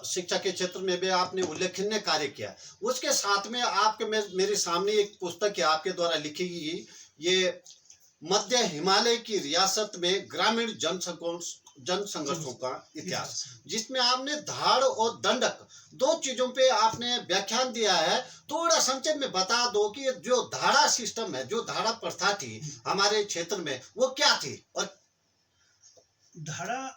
शिक्षा के क्षेत्र में भी आपने उल्लेखनीय कार्य किया। उसके साथ में आपके मेरे सामने एक पुस्तक है आपके द्वारा लिखी गई, ये मध्य हिमालय की रियासत में ग्रामीण जन संघर्षों का इतिहास, जिसमें आपने धाड़ और दंडक दो चीजों पे आपने व्याख्यान दिया है। थोड़ा संक्षेप में बता दो कि जो धाड़ा सिस्टम है, जो धाड़ा प्रथा थी हमारे क्षेत्र में, वो क्या थी। और धाड़ा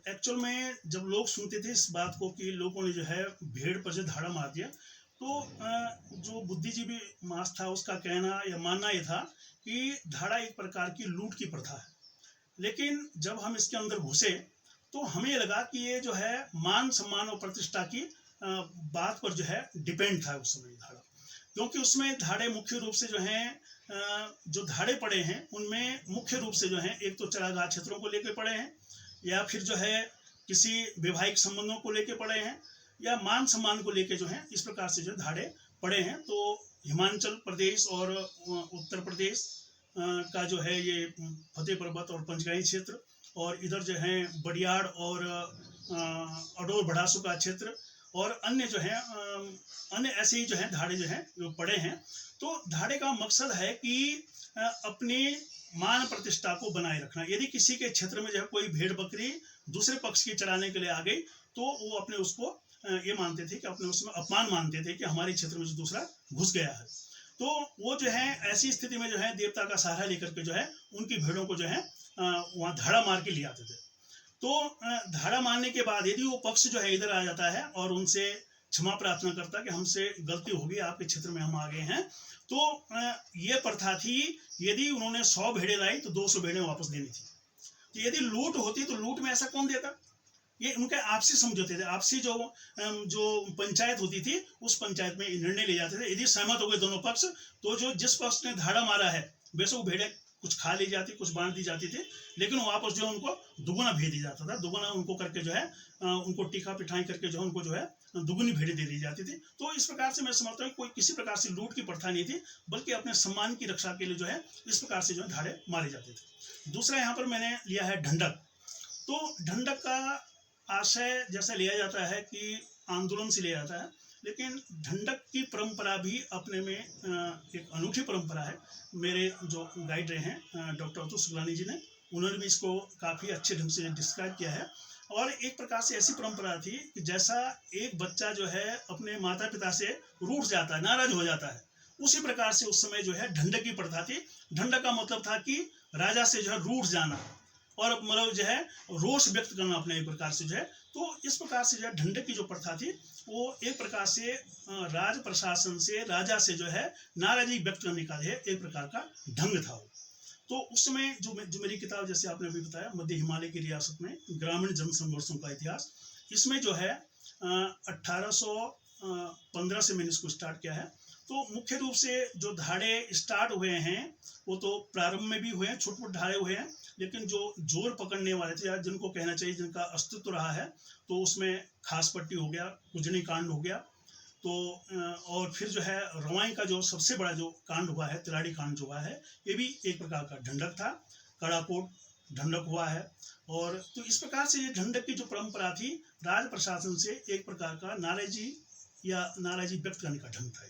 एक्चुअल में जब लोग सुनते थे इस बात को कि लोगों ने जो है भेड़ पर से धाड़ा मार दिया, तो जो बुद्धिजीवी मास था उसका कहना या मानना ये था कि धाड़ा एक प्रकार की लूट की प्रथा है। लेकिन जब हम इसके अंदर घुसे तो हमें लगा कि ये जो है मान सम्मान और प्रतिष्ठा की बात पर जो है डिपेंड था उस समय धाड़ा, क्योंकि उसमें धाड़े मुख्य रूप से जो हैं जो धाड़े पड़े हैं उनमें मुख्य रूप से जो है एक तो चरागाह क्षेत्रों को लेकर पड़े हैं, या फिर जो है किसी वैवाहिक संबंधों को लेकर पड़े हैं, या मान सम्मान को लेकर जो है इस प्रकार से जो धाड़े पड़े हैं। तो हिमाचल प्रदेश और उत्तर प्रदेश का जो है ये फतेह पर्वत और पंचगाई क्षेत्र, और इधर जो है बड़ियाड़ और अडोर भड़ासू का क्षेत्र, और अन्य जो है अन्य ऐसे ही जो है धाड़े जो हैं जो पड़े हैं। तो धाड़े का मकसद है कि अपनी मान प्रतिष्ठा को बनाए रखना। यदि किसी के क्षेत्र में जो है कोई भेड़ बकरी दूसरे पक्ष की चराने के लिए आ गई, तो वो अपने उसको ये मानते थे कि अपने उसमें अपमान मानते थे कि हमारे क्षेत्र में जो दूसरा घुस गया है। तो वो जो है ऐसी स्थिति में जो है देवता का सहारा लेकर के जो है उनकी भेड़ों को जो है वहाँ धाड़ा मार के ले आते थे। तो धाड़ा मारने के बाद यदि वो पक्ष जो है इधर आ जाता है और उनसे क्षमा प्रार्थना करता कि हमसे गलती होगी, आपके क्षेत्र में हम आ गए हैं, तो ये प्रथा थी यदि उन्होंने 100 भेड़ें लाई तो 200 भेड़ें वापस देनी थी। तो यदि लूट होती तो लूट में ऐसा कौन देता, ये उनके आपसी समझौते थे। आपसी जो पंचायत होती थी उस पंचायत में निर्णय ले जाते थे। यदि सहमत हो गए दोनों पक्ष, तो जो जिस पक्ष ने धाड़ा मारा है वैसे वो भेड़ें कुछ खा ली जाती, कुछ बांट दी जाती थी, लेकिन वापस जो उनको दुगुना भेज दिया जाता था। दुगुना उनको करके जो है उनको टीका पिठाई करके जो है उनको जो है दुगुनी भेड़ें दे दी जाती थी। तो इस प्रकार से मैं समझता हूँ कोई किसी प्रकार से लूट की प्रथा नहीं थी, बल्कि अपने सम्मान की रक्षा के लिए जो है इस प्रकार से जो है धाड़े मारे जाते थे। दूसरा यहाँ पर मैंने लिया है ढंडक। तो ढंडक का आशय जैसा लिया जाता है कि आंदोलन से लिया जाता है, लेकिन ढंडक की परंपरा भी अपने में एक अनूठी परंपरा है। मेरे जो गाइड रहे हैं डॉक्टर अतुल सुगलानी जी ने, उन्होंने भी इसको काफ़ी अच्छे ढंग से डिस्क्राइब किया है। और एक प्रकार से ऐसी परंपरा थी कि जैसा एक बच्चा जो है अपने माता पिता से रूठ जाता है, नाराज हो जाता है, उसी प्रकार से उस समय जो है ढंडक की प्रथा थी। ढंडक का मतलब था कि राजा से जो है रूठ जाना और मतलब जो है रोष व्यक्त करना अपने एक प्रकार से जो है। तो इस प्रकार से जो है ढंडक की जो प्रथा थी वो एक प्रकार से राज प्रशासन से, राजा से जो है नाराजगी व्यक्त करने का है एक प्रकार का ढंग था। तो उस समय जो मेरी किताब जैसे आपने अभी बताया मध्य हिमालय की रियासत में ग्रामीण जन संघर्षों का इतिहास, इसमें जो है 1815 से मैंने इसको स्टार्ट किया है। तो मुख्य रूप से जो धाड़े स्टार्ट हुए हैं वो तो प्रारंभ में भी हुए हैं, छोटे छोटे धाड़े हुए हैं, लेकिन जो जोर पकड़ने वाले थे या जिनको कहना चाहिए जिनका अस्तित्व रहा है, तो उसमें खास पट्टी हो गया, कुजनी कांड हो गया, तो और फिर जो है रवाई का जो सबसे बड़ा जो कांड हुआ है, तिलाड़ी कांड जो हुआ है, ये भी एक प्रकार का ढंडक था। कड़ाकोट ढंडक हुआ है। और तो इस प्रकार से ये ढंडक की जो परंपरा थी राज प्रशासन से एक प्रकार का नाराजगी व्यक्त करने का ढंग था।